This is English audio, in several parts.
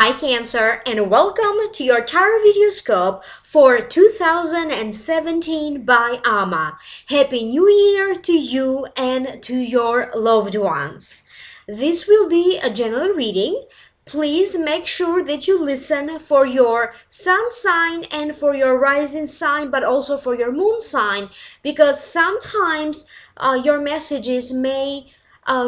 Hi Cancer, and welcome to your tarot video scope for 2017 by Ama. Happy New Year to you and to your loved ones. This will be a general reading. Please make sure that you listen for your sun sign and for your rising sign, but also for your moon sign, because sometimes your messages may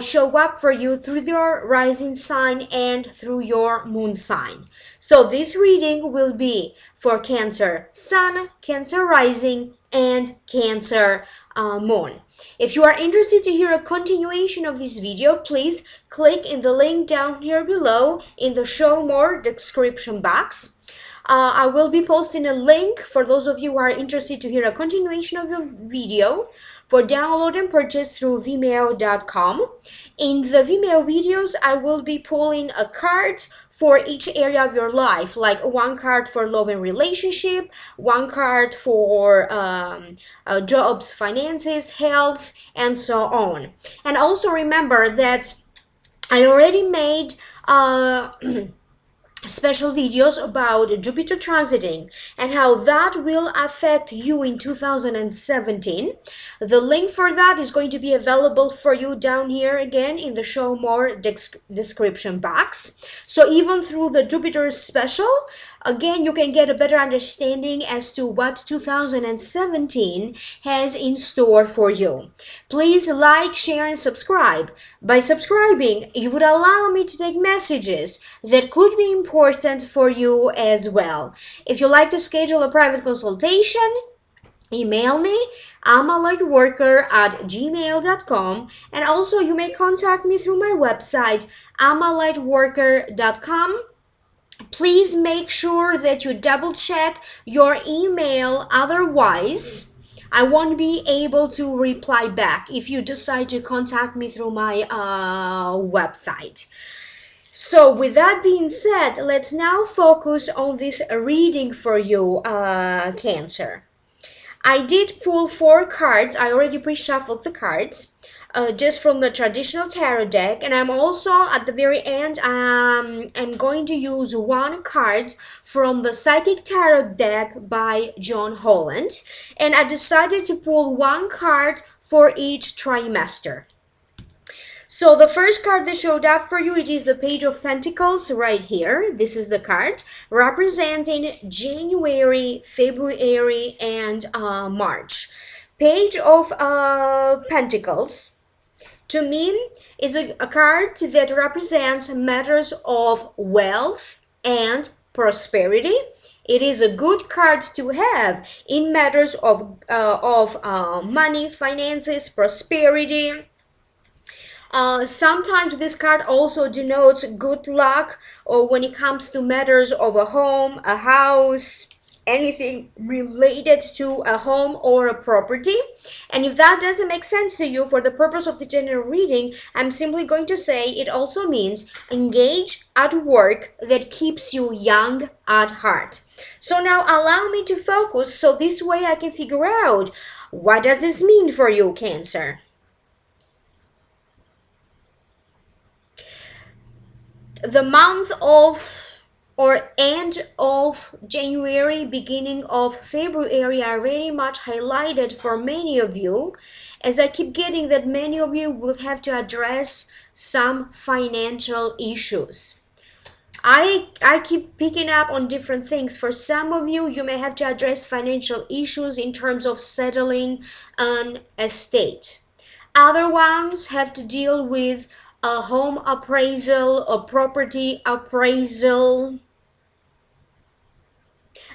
show up for you through your rising sign and through your moon sign. So this reading will be for Cancer Sun, Cancer Rising, and Cancer Moon. If you are interested to hear a continuation of this video, please click in the link down here below in the show more description box. I will be posting a link for those of you who are interested to hear a continuation of the video for download and purchase through Vimeo.com. In the Vimeo videos, I will be pulling a card for each area of your life, like one card for love and relationship, one card for jobs, finances, health, and so on. And also remember that I already made special videos about Jupiter transiting and how that will affect you in 2017. The link for that is going to be available for you down here again in the show more description box. So even through the Jupiter special, again, you can get a better understanding as to what 2017 has in store for you. Please like, share, and subscribe. By subscribing, you would allow me to take messages that could be important for you as well. If you'd like to schedule a private consultation, email me amalightworker@gmail.com, and also you may contact me through my website amalightworker.com. Please make sure that you double check your email, otherwise I won't be able to reply back if you decide to contact me through my website. So with that being said, let's now focus on this reading for you, Cancer. I did pull 4 cards. I already pre-shuffled the cards. Just from the traditional tarot deck, and I'm also at the very end I'm going to use one card from the Psychic Tarot deck by John Holland, and I decided to pull one card for each trimester. So the first card that showed up for you, it is the Page of Pentacles right here. This is the card representing January, February, and March. Page of Pentacles to me is a card that represents matters of wealth and prosperity. It is a good card to have in matters of money, finances, prosperity. Sometimes this card also denotes good luck, or when it comes to matters of a home, a house, anything related to a home or a property. And if that doesn't make sense to you for the purpose of the general reading, I'm simply going to say it also means engage at work that keeps you young at heart. So now allow me to focus, so this way I can figure out what does this mean for you, Cancer. The month of or end of January, beginning of February are very much highlighted for many of you, as I keep getting that many of you will have to address some financial issues. I keep picking up on different things. For some of you, you may have to address financial issues in terms of settling an estate. Other ones have to deal with a home appraisal, a property appraisal.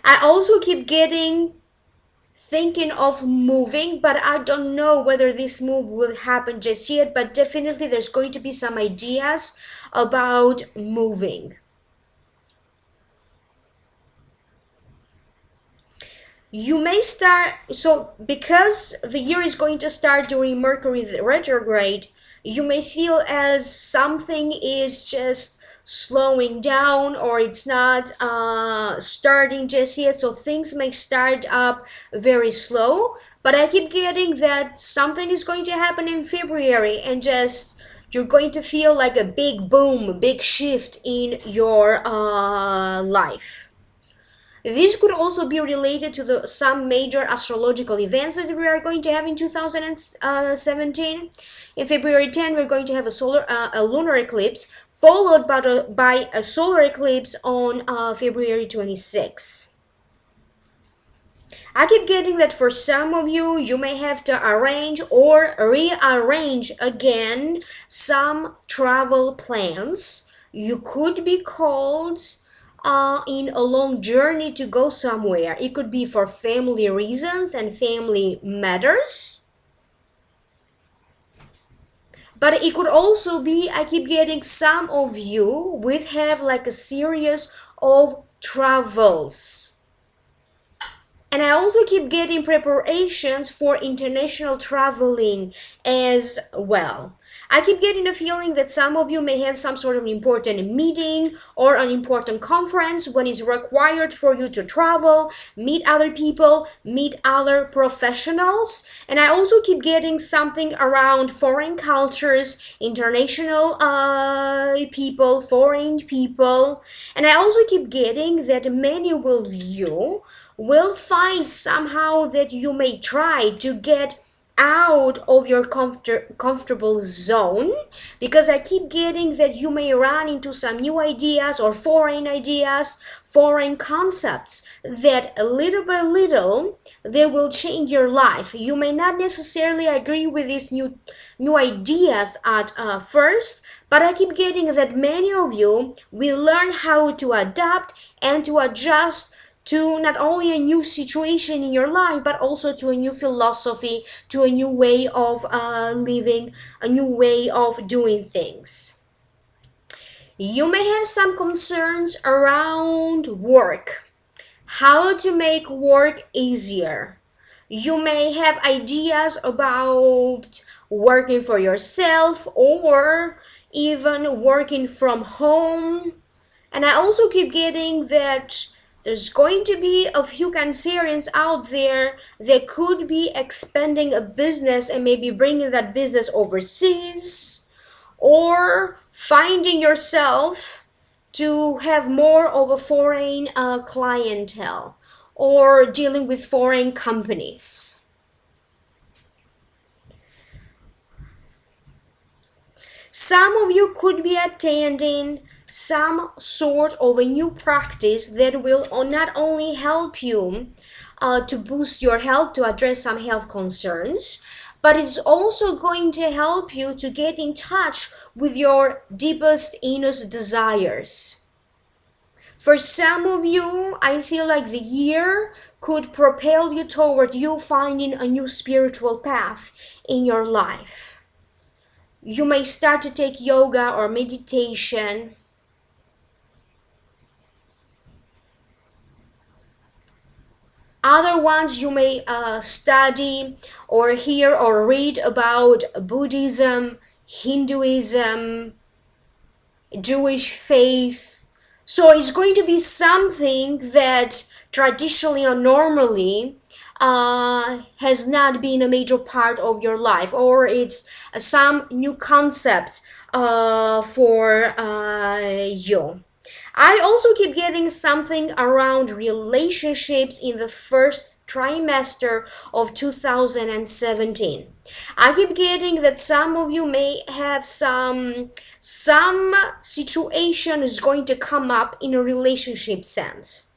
I also keep thinking of moving, but I don't know whether this move will happen just yet, but definitely there's going to be some ideas about moving. You may start, so because the year is going to start during Mercury retrograde, you may feel as something is just slowing down, or it's not starting just yet, so things may start up very slow. But I keep getting that something is going to happen in February, and just You're going to feel like a big boom, a big shift in your life. This could also be related to some major astrological events that we are going to have in 2017. In February 10, we're going to have a lunar eclipse, followed by a solar eclipse on February 26. I keep getting that for some of you, you may have to arrange or rearrange again some travel plans. You could be called in a long journey to go somewhere. It could be for family reasons and family matters. But it could also be, I keep getting some of you would have like a series of travels. And I also keep getting preparations for international traveling as well. I keep getting a feeling that some of you may have some sort of important meeting or an important conference when it's required for you to travel, meet other people, meet other professionals. And I also keep getting something around foreign cultures, international people, foreign people. And I also keep getting that many of you will find somehow that you may try to get out of your comfortable zone, because I keep getting that you may run into some new ideas or foreign concepts that little by little they will change your life. You may not necessarily agree with these new ideas at first, but I keep getting that many of you will learn how to adapt and to adjust to not only a new situation in your life, but also to a new philosophy, to a new way of living, a new way of doing things. You may have some concerns around work, how to make work easier. You may have ideas about working for yourself or even working from home. And I also keep getting that there's going to be a few Cancerians out there that could be expanding a business and maybe bringing that business overseas, or finding yourself to have more of a foreign clientele or dealing with foreign companies. Some of you could be attending some sort of a new practice that will not only help you to boost your health, to address some health concerns, but it's also going to help you to get in touch with your deepest, innermost desires. For some of you, I feel like the year could propel you toward you finding a new spiritual path in your life. You may start to take yoga or meditation. Other ones you may study or hear or read about Buddhism, Hinduism, Jewish faith. So it's going to be something that traditionally or normally has not been a major part of your life, or it's some new concept for you. I also keep getting something around relationships in the first trimester of 2017. I keep getting that some of you may have some situation is going to come up in a relationship sense.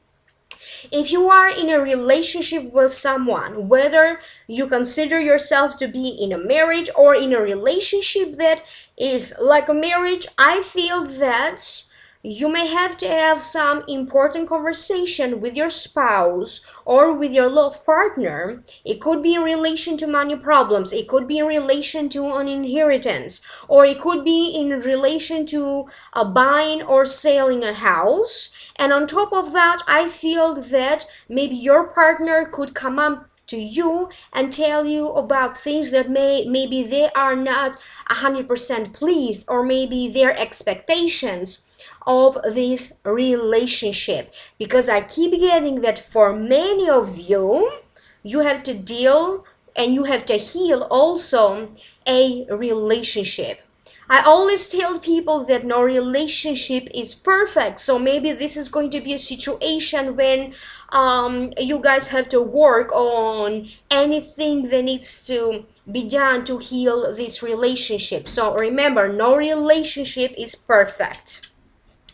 If you are in a relationship with someone, whether you consider yourself to be in a marriage or in a relationship that is like a marriage, I feel that you may have to have some important conversation with your spouse or with your love partner. It could be in relation to money problems, it could be in relation to an inheritance, or it could be in relation to buying or selling a house. And on top of that, I feel that maybe your partner could come up to you and tell you about things that maybe they are not 100% pleased, or maybe their expectations of this relationship. Because I keep getting that for many of you, you have to deal and you have to heal also a relationship. I always tell people that no relationship is perfect. So maybe this is going to be a situation when you guys have to work on anything that needs to be done to heal this relationship. So remember, no relationship is perfect.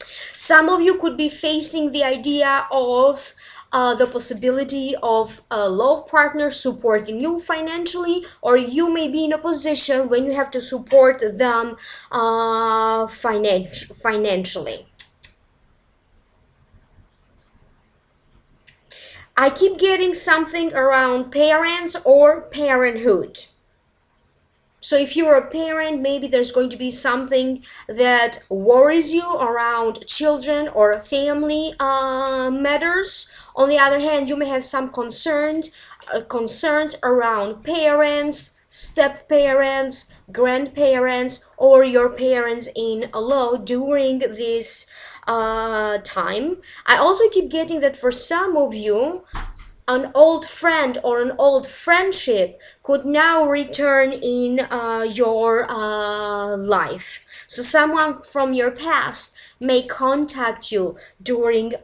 Some of you could be facing the idea of the possibility of a love partner supporting you financially, or you may be in a position when you have to support them financially. I keep getting something around parents or parenthood. So if you're a parent, maybe there's going to be something that worries you around children or family matters. On the other hand, you may have some concerns around parents, step parents, grandparents, or your parents in law during this time. I also keep getting that for some of you, an old friend or an old friendship could now return in your life. So someone from your past may contact you during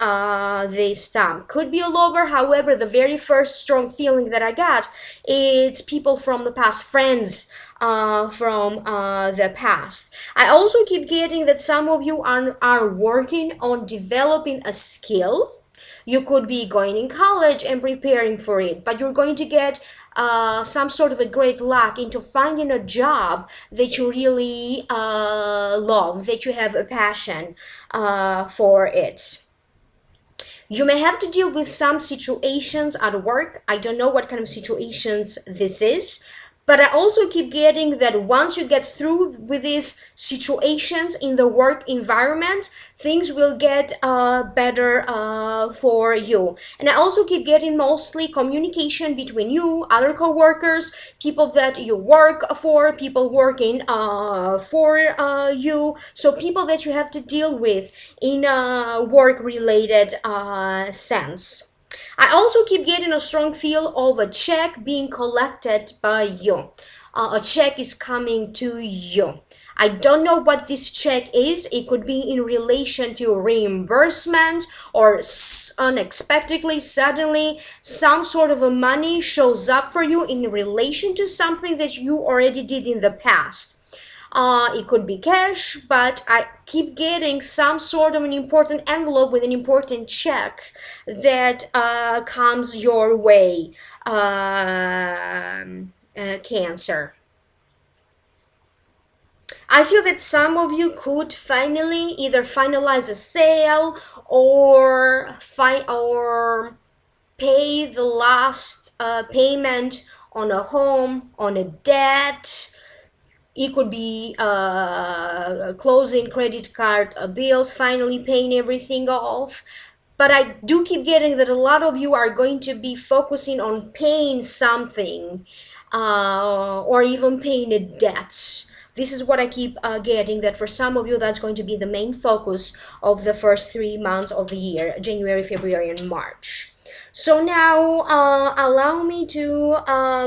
this time. Could be a lover, however, the very first strong feeling that I got is people from the past, friends from the past. I also keep getting that some of you are working on developing a skill. You could be going in college and preparing for it, but you're going to get some sort of a great luck into finding a job that you really love, that you have a passion for it. You may have to deal with some situations at work. I don't know what kind of situations this is, but I also keep getting that once you get through with these situations in the work environment, things will get better for you. And I also keep getting mostly communication between you, other co-workers, people that you work for, people working for you. So people that you have to deal with in a work-related sense. I also keep getting a strong feel of a check being collected by you. A check is coming to you. I don't know what this check is. It could be in relation to reimbursement, or unexpectedly, suddenly, some sort of a money shows up for you in relation to something that you already did in the past. It could be cash, but I keep getting some sort of an important envelope with an important check that comes your way, Cancer. I feel that some of you could finally either finalize a sale or pay the last payment on a home, on a debt. It could be closing credit card bills, finally paying everything off. But I do keep getting that a lot of you are going to be focusing on paying something or even paying a debt. This is what I keep getting, that for some of you that's going to be the main focus of the first 3 months of the year, January, February, and March. So now allow me to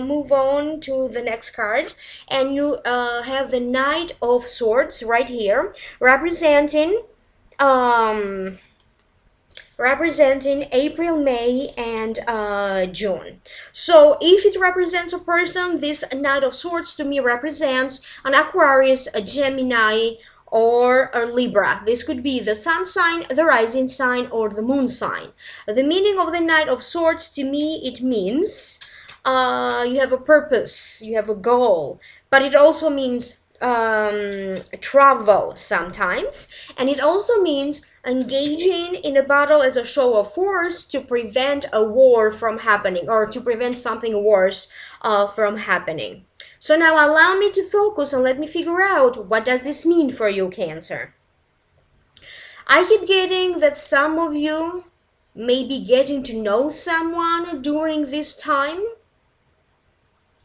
move on to the next card, and you have the Knight of Swords right here, representing April, May, and June. So if it represents a person, this Knight of Swords to me represents an Aquarius, a Gemini, or a Libra. This could be the sun sign, the rising sign, or the moon sign. The meaning of the Knight of Swords to me, it means you have a purpose, you have a goal, but it also means travel sometimes, and it also means engaging in a battle as a show of force to prevent a war from happening, or to prevent something worse from happening. So now allow me to focus and let me figure out, what does this mean for you, Cancer? I keep getting that some of you may be getting to know someone during this time,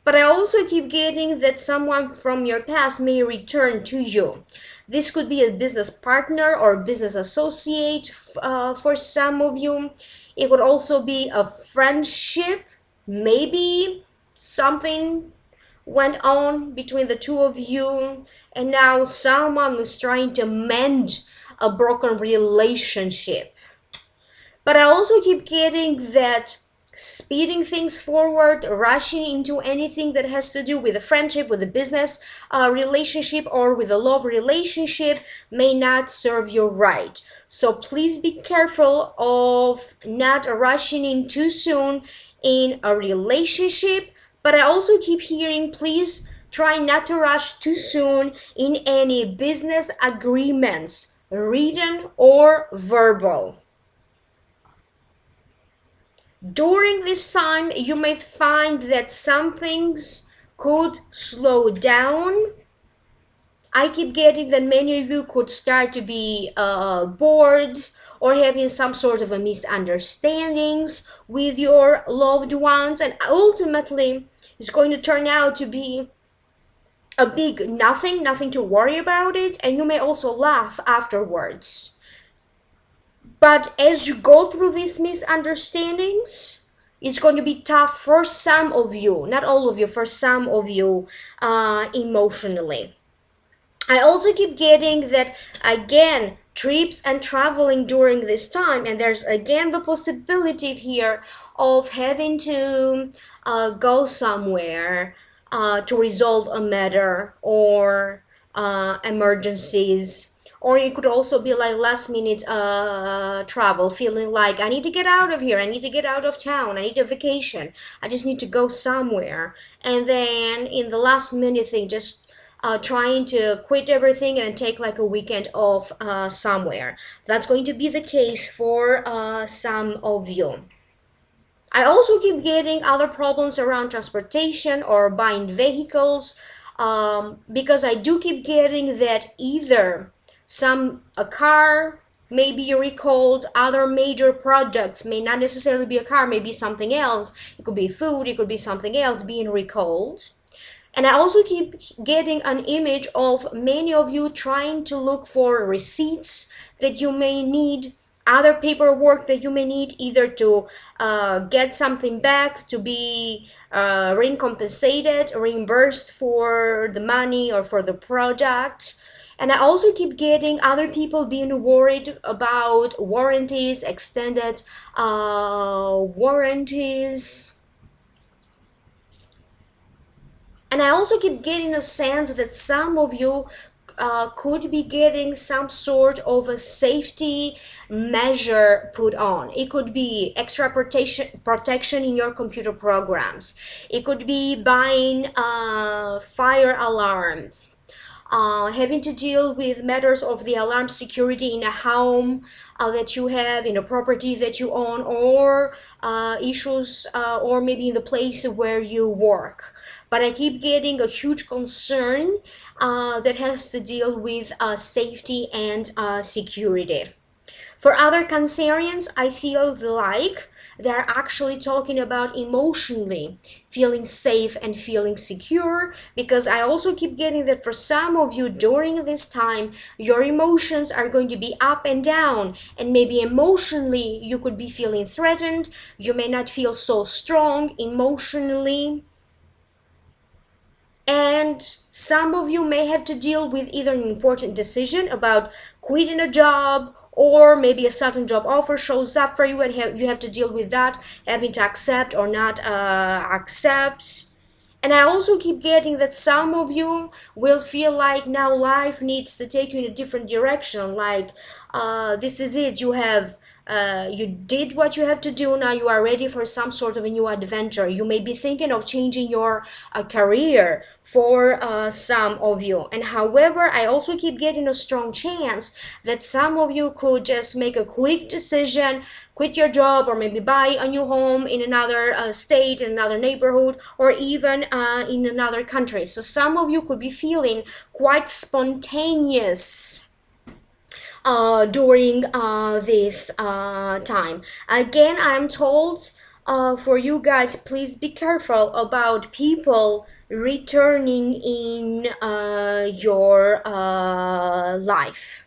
but I also keep getting that someone from your past may return to you. This could be a business partner or business associate for some of you. It could also be a friendship, maybe something went on between the two of you, and now someone is trying to mend a broken relationship. But I also keep getting that speeding things forward, rushing into anything that has to do with a friendship, with a business relationship, or with a love relationship may not serve you right. So please be careful of not rushing in too soon in a relationship. But I also keep hearing, please try not to rush too soon in any business agreements, written or verbal. During this time, you may find that some things could slow down. I keep getting that many of you could start to be bored or having some sort of a misunderstandings with your loved ones, and ultimately it's going to turn out to be a big nothing to worry about it, and you may also laugh afterwards. But as you go through these misunderstandings, it's going to be tough for some of you, not all of you, for some of you emotionally. I also keep getting that, again, trips and traveling during this time, and there's again the possibility here of having to go somewhere to resolve a matter or emergencies. Or it could also be like last minute travel, feeling like I need to get out of here, I need to get out of town, I need a vacation, I just need to go somewhere. And then in the last minute thing, just trying to quit everything and take like a weekend off somewhere. That's going to be the case for some of you. I also keep getting other problems around transportation or buying vehicles, because I do keep getting that either a car may be recalled, other major products may not necessarily be a car, maybe something else. It could be food, it could be something else being recalled. And I also keep getting an image of many of you trying to look for receipts that you may need, other paperwork that you may need, either to get something back, to be recompensated, reimbursed for the money or for the product. And I also keep getting other people being worried about warranties, extended warranties. And I also keep getting a sense that some of you could be getting some sort of a safety measure put on. It could be extra protection in your computer programs. It could be buying fire alarms. Having to deal with matters of the alarm security in a home that you have, in a property that you own, or issues or maybe in the place where you work. But I keep getting a huge concern that has to deal with safety and security. For other Cancerians, I feel like they're actually talking about emotionally feeling safe and feeling secure, because I also keep getting that for some of you during this time, your emotions are going to be up and down, and maybe emotionally you could be feeling threatened. You may not feel so strong emotionally. And some of you may have to deal with either an important decision about quitting a job, or maybe a sudden job offer shows up for you and you have to deal with that, having to accept or not accept. And I also keep getting that some of you will feel like now life needs to take you in a different direction, like this is it, you did what you have to do, now you are ready for some sort of a new adventure. You may be thinking of changing your career for some of you. And however, I also keep getting a strong chance that some of you could just make a quick decision, quit your job, or maybe buy a new home in another state, in another neighborhood, or even in another country. So some of you could be feeling quite spontaneous during this time. Again, I'm told for you guys, please be careful about people returning in your life.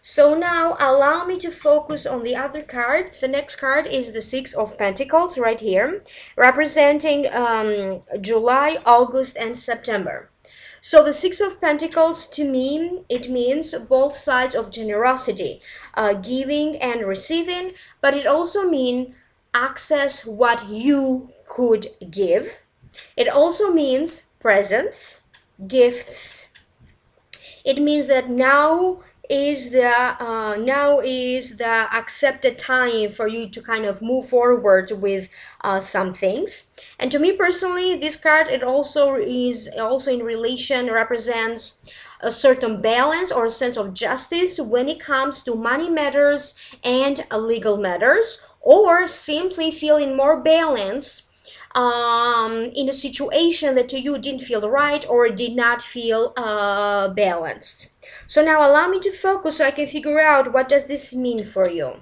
So now allow me to focus on the other card. The next card is the Six of Pentacles right here, representing July, August, and September. So the Six of Pentacles, to me, it means both sides of generosity, giving and receiving, but it also means access what you could give. It also means presents, gifts. It means that now is the accepted time for you to kind of move forward with some things. And to me personally, this card, it also is also in relation, represents a certain balance or a sense of justice when it comes to money matters and legal matters, or simply feeling more balanced in a situation that to you didn't feel right or did not feel balanced. So now allow me to focus so I can figure out what does this mean for you.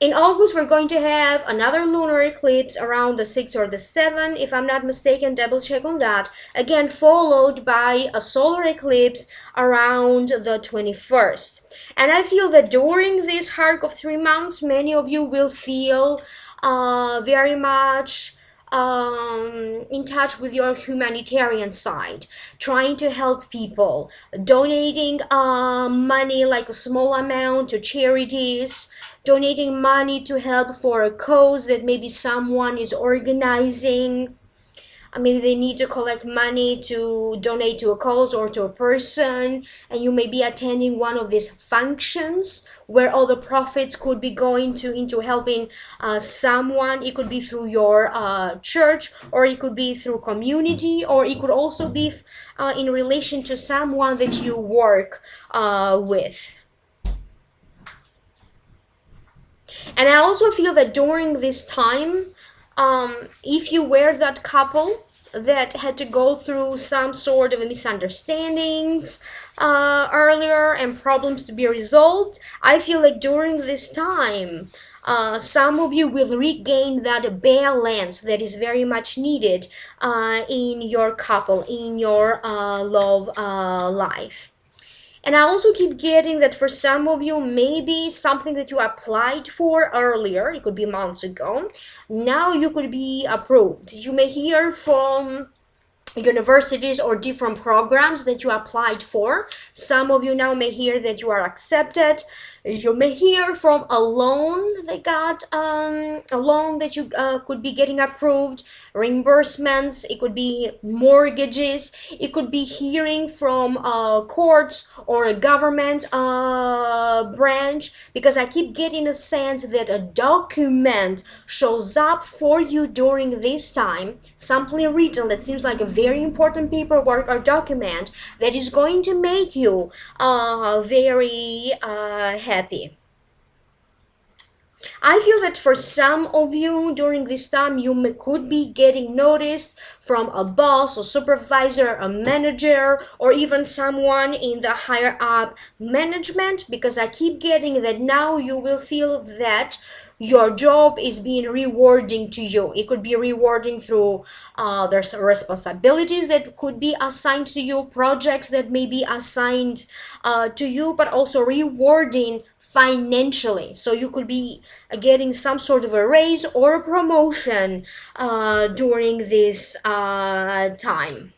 In August, we're going to have another lunar eclipse around the 6th or the 7th, if I'm not mistaken, double check on that. Again, followed by a solar eclipse around the 21st. And I feel that during this arc of 3 months, many of you will feel very much in touch with your humanitarian side, trying to help people, donating money, like a small amount, to charities, donating money to help for a cause that maybe someone is organizing. Maybe they need to collect money to donate to a cause or to a person, and you may be attending one of these functions where all the profits could be going to into helping someone. It could be through your church, or it could be through community, or it could also be in relation to someone that you work with. And I also feel that during this time, if you were that couple that had to go through some sort of misunderstandings earlier and problems to be resolved, I feel like during this time, some of you will regain that balance that is very much needed in your couple, in your love life. And I also keep getting that for some of you, maybe something that you applied for earlier, it could be months ago, now you could be approved. You may hear from universities or different programs that you applied for. Some of you now may hear that you are accepted. You may hear from a loan that got a loan that you could be getting approved, reimbursements. It could be mortgages. It could be hearing from courts or a government branch, because I keep getting a sense that a document shows up for you during this time, simply written, that seems like a very important paperwork or document that is going to make you very happy. I feel that for some of you during this time, you could be getting noticed from a boss or supervisor, a manager, or even someone in the higher up management, because I keep getting that now you will feel that your job is being rewarding to you. It could be rewarding through there's responsibilities that could be assigned to you, projects that may be assigned to you, but also rewarding financially. So you could be getting some sort of a raise or a promotion during this time.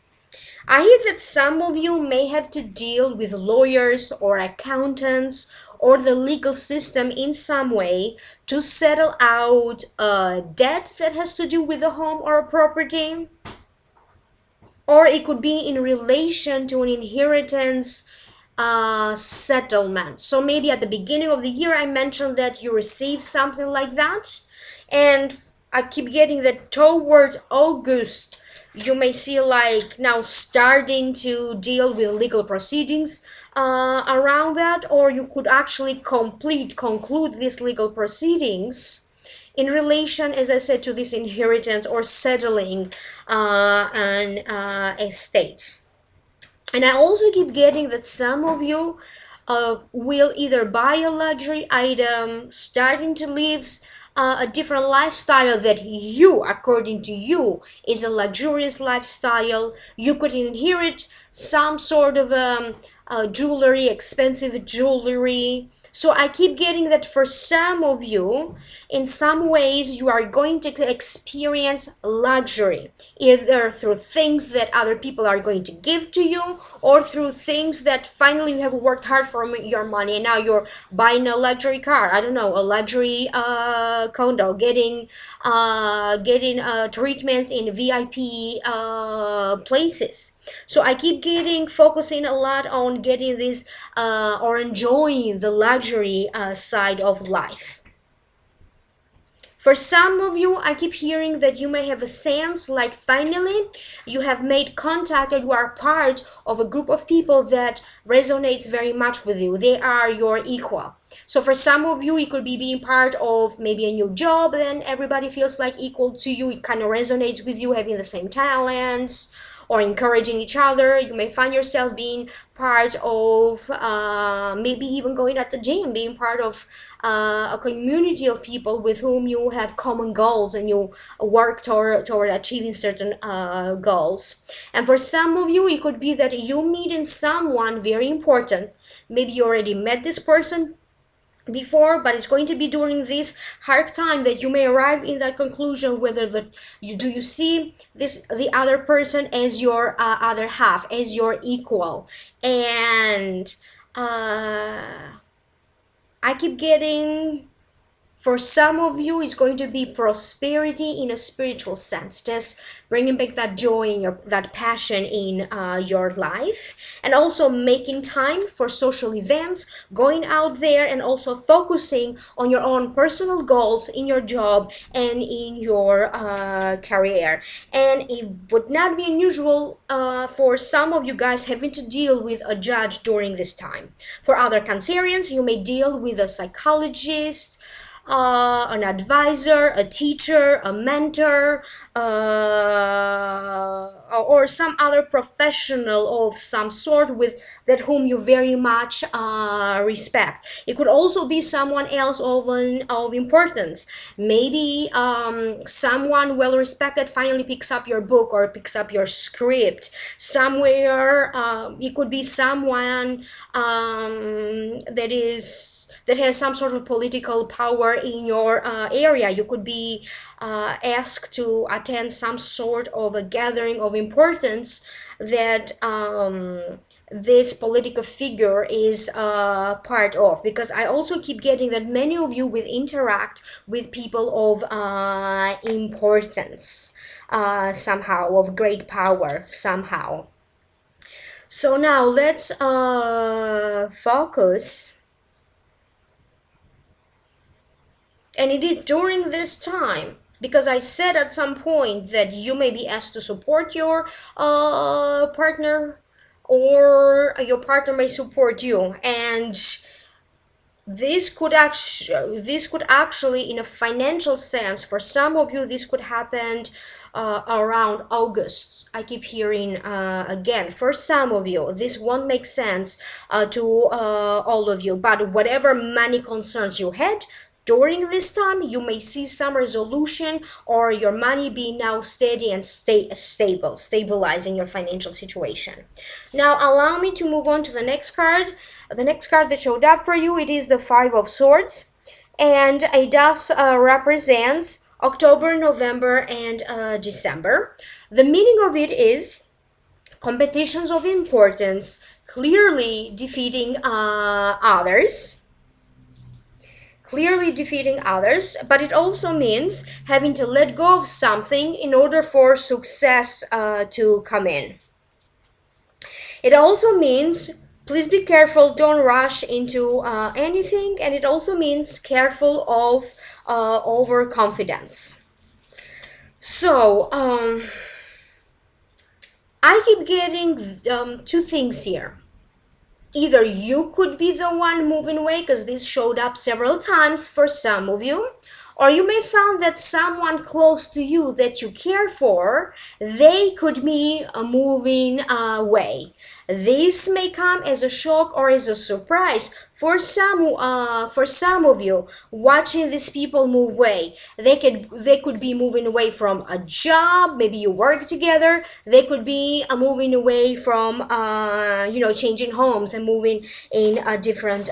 I hear that some of you may have to deal with lawyers or accountants or the legal system in some way to settle out a debt that has to do with a home or a property. Or it could be in relation to an inheritance settlement. So maybe at the beginning of the year I mentioned that you received something like that, and I keep getting that towards August you may see like now starting to deal with legal proceedings around that, or you could actually conclude these legal proceedings in relation, as I said, to this inheritance or settling an estate. And I also keep getting that some of you will either buy a luxury item, starting to live a different lifestyle that you, according to you, is a luxurious lifestyle. You could inherit some sort of jewelry, expensive jewelry. So I keep getting that for some of you, in some ways, you are going to experience luxury, either through things that other people are going to give to you, or through things that finally you have worked hard for your money, and now you're buying a luxury car. I don't know, a luxury condo, getting treatments in VIP places. So I keep focusing a lot on getting this or enjoying the luxury side of life. For some of you, I keep hearing that you may have a sense like finally you have made contact, or you are part of a group of people that resonates very much with you. They are your equal. So for some of you, it could be being part of maybe a new job and everybody feels like equal to you. It kind of resonates with you, having the same talents or encouraging each other. You may find yourself being part of maybe even going at the gym, being part of a community of people with whom you have common goals and you work toward achieving certain goals. And for some of you, it could be that you meeting someone very important. Maybe you already met this person before, but it's going to be during this hard time that you may arrive in that conclusion whether you see the other person as your other half, as your equal. And I keep getting, for some of you, it's going to be prosperity in a spiritual sense, just bringing back that joy in that passion in your life, and also making time for social events, going out there, and also focusing on your own personal goals in your job and in your career. And it would not be unusual for some of you guys having to deal with a judge during this time. For other Cancerians, you may deal with a psychologist, an advisor, a teacher, a mentor, or some other professional of some sort with that whom you very much respect. It could also be someone else of importance. Maybe someone well respected finally picks up your book or picks up your script somewhere. It could be someone that has some sort of political power in your area. You could be asked to attend some sort of a gathering of importance that this political figure is part of, because I also keep getting that many of you will interact with people of importance somehow, of great power somehow. So now let's focus. And it is during this time, because I said at some point that you may be asked to support your partner, or your partner may support you, and this could actually in a financial sense, for some of you, this could happen around August. I keep hearing again, for some of you, this won't make sense to all of you, but whatever money concerns you had during this time, you may see some resolution, or your money being now steady and stabilizing your financial situation. Now allow me to move on to the next card. The next card that showed up for you, it is the Five of Swords, and it does represent October, November, and December. The meaning of it is competitions of importance, clearly defeating others, but it also means having to let go of something in order for success to come in. It also means please be careful, don't rush into anything, and it also means careful of overconfidence. So I keep getting two things here. Either you could be the one moving away, because this showed up several times for some of you, or you may find that someone close to you that you care for, they could be moving away. This may come as a shock or as a surprise For some of you watching these people move away, they could be moving away from a job. Maybe you work together. They could be moving away from changing homes and moving in a different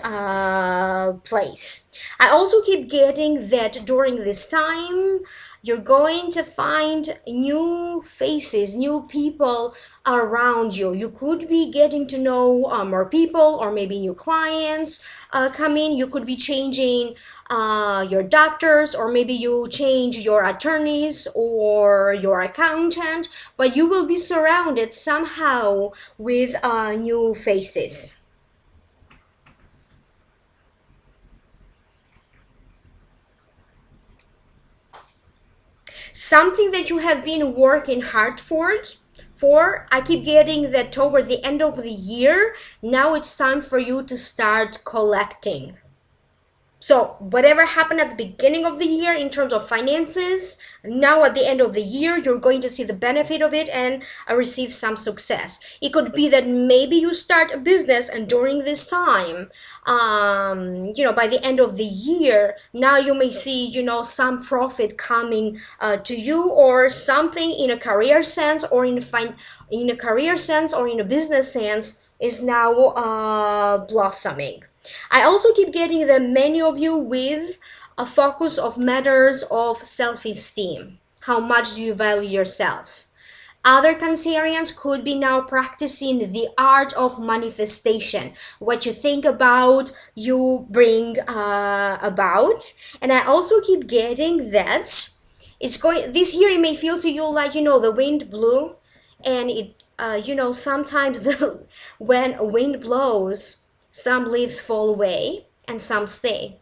place. I also keep getting that during this time you're going to find new faces, new people around you. You could be getting to know more people, or maybe new clients come in. You could be changing your doctors, or maybe you change your attorneys or your accountant, but you will be surrounded somehow with new faces. Something that you have been working hard for, I keep getting that toward the end of the year, now it's time for you to start collecting. So whatever happened at the beginning of the year in terms of finances, now at the end of the year, you're going to see the benefit of it and receive some success. It could be that maybe you start a business, and during this time, by the end of the year, now you may see, some profit coming to you, or something in a career sense, or in a career sense, or in a business sense is now blossoming. I also keep getting that many of you with a focus of matters of self-esteem. How much do you value yourself? Other Cancerians could be now practicing the art of manifestation. What you think about, you bring about. And I also keep getting that this year it may feel to you like, the wind blew, and it, sometimes when wind blows, some leaves fall away and some stay.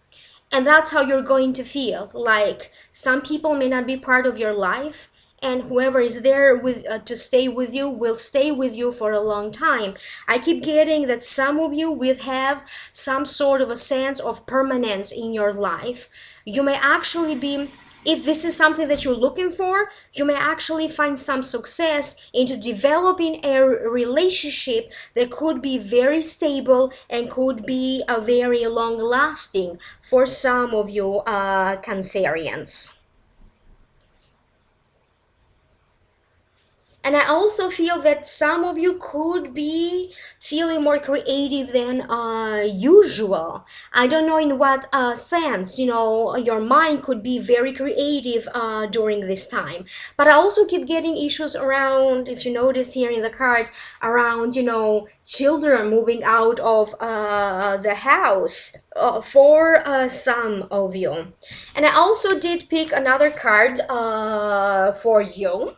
And that's how you're going to feel. Like, some people may not be part of your life, and whoever is there to stay with you will stay with you for a long time. I keep getting that some of you will have some sort of a sense of permanence in your life. You may actually be, if this is something that you're looking for, you may actually find some success into developing a relationship that could be very stable and could be a very long lasting for some of you Cancerians. And I also feel that some of you could be feeling more creative than usual. I don't know in what sense, your mind could be very creative during this time. But I also keep getting issues around, if you notice here in the card, around, children moving out of the house for some of you. And I also did pick another card for you.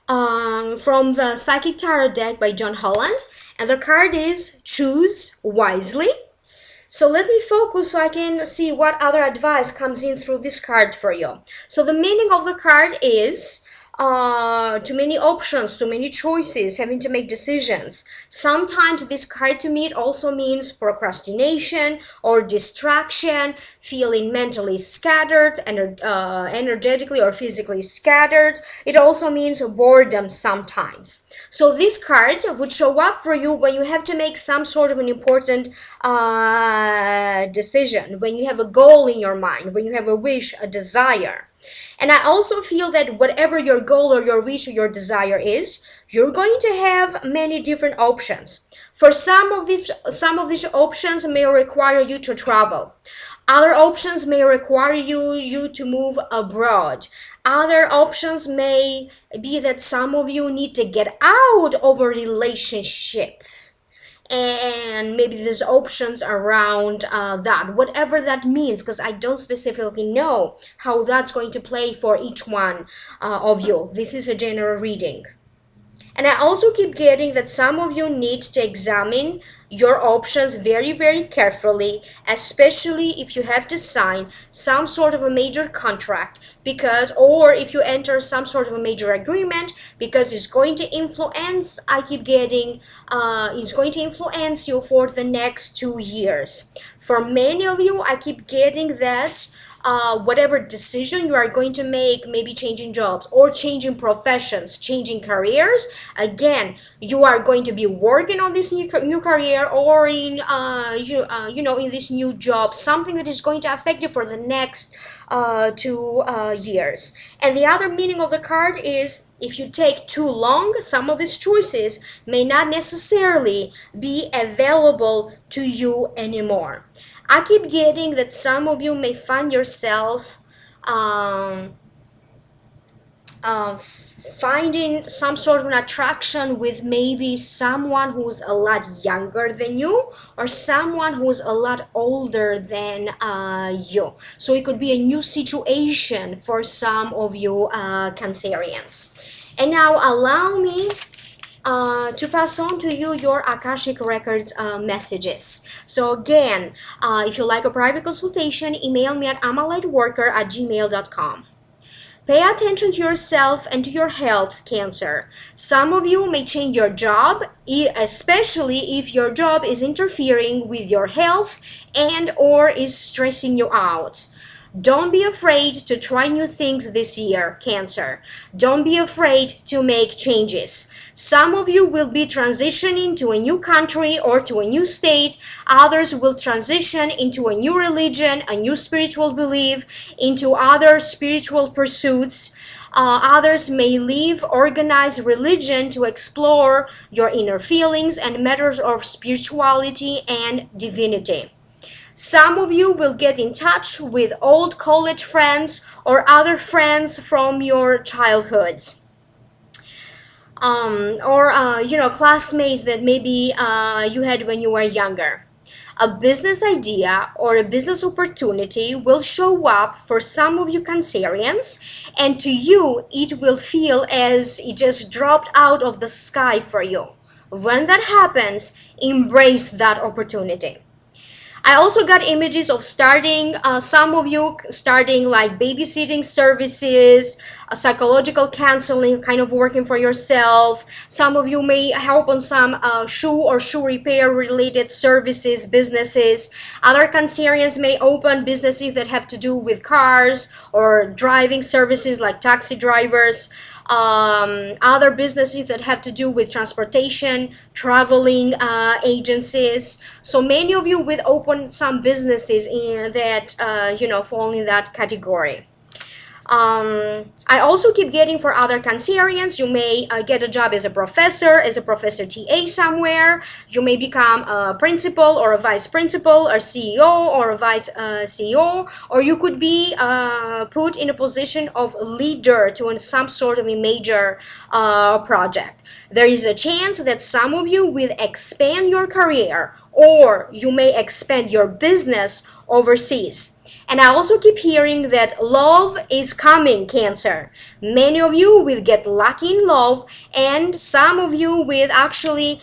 From the Psychic Tarot deck by John Holland, and the card is Choose Wisely. So let me focus so I can see what other advice comes in through this card for you. So the meaning of the card is too many options, too many choices, having to make decisions. Sometimes this card to me, it also means procrastination or distraction, feeling mentally scattered and energetically or physically scattered. It also means boredom sometimes. So this card would show up for you when you have to make some sort of an important decision, when you have a goal in your mind, when you have a wish, a desire. And I also feel that whatever your goal or your wish or your desire is, you're going to have many different options. For some of these options may require you to travel. Other options may require you to move abroad. Other options may be that some of you need to get out of a relationship. And maybe there's options around that, whatever that means, because I don't specifically know how that's going to play for each one of you. This is a general reading. And I also keep getting that some of you need to examine your options very, very carefully, especially if you have to sign some sort of a major contract, or if you enter some sort of a major agreement, because it's going to influence, it's going to influence you for the next 2 years. For many of you, I keep getting that whatever decision you are going to make, maybe changing jobs or changing professions, changing careers. Again, you are going to be working on this new career, or in in this new job, something that is going to affect you for the next 2 years. And the other meaning of the card is, if you take too long, some of these choices may not necessarily be available to you anymore. I keep getting that some of you may find yourself um, finding some sort of an attraction with maybe someone who's a lot younger than you, or someone who's a lot older than you. So it could be a new situation for some of you Cancerians. And now allow me to pass on to you your Akashic Records messages. So again, if you like a private consultation, email me at amalightworker@gmail.com. Pay attention to yourself and to your health, Cancer. Some of you may change your job, especially if your job is interfering with your health and or is stressing you out. Don't be afraid to try new things this year, Cancer. Don't be afraid to make changes. Some of you will be transitioning to a new country or to a new state. Others will transition into a new religion, a new spiritual belief, into other spiritual pursuits. Others may leave organized religion to explore your inner feelings and matters of spirituality and divinity. Some of you will get in touch with old college friends or other friends from your childhood. Classmates that maybe you had when you were younger. A business idea or a business opportunity will show up for some of you Cancerians, and to you it will feel as it just dropped out of the sky for you. When that happens, embrace that opportunity. I also got images of some of you starting like babysitting services, psychological counseling, kind of working for yourself. Some of you may help on some shoe repair related services, businesses. Other Cancerians may open businesses that have to do with cars or driving services like taxi drivers. Other businesses that have to do with transportation, traveling agencies. So many of you will open some businesses that fall in that category. I also keep getting for other Cancerians, you may get a job as a professor TA somewhere. You may become a principal or a vice principal, or CEO or a vice CEO, or you could be put in a position of leader to some sort of a major project. There is a chance that some of you will expand your career, or you may expand your business overseas. And I also keep hearing that love is coming, Cancer. Many of you will get lucky in love, and some of you will actually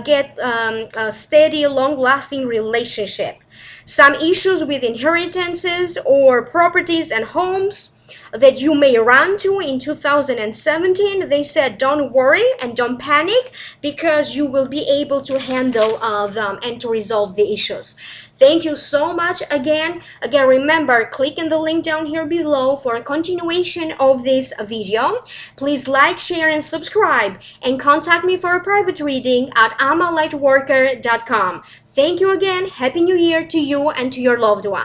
get a steady, long-lasting relationship. Some issues with inheritances or properties and homes that you may run to in 2017, they said don't worry and don't panic, because you will be able to handle them and to resolve the issues. Thank you so much again. Again, remember, click in the link down here below for a continuation of this video. Please like, share, and subscribe, and contact me for a private reading at amalightworker.com. Thank you again. Happy New Year to you and to your loved one.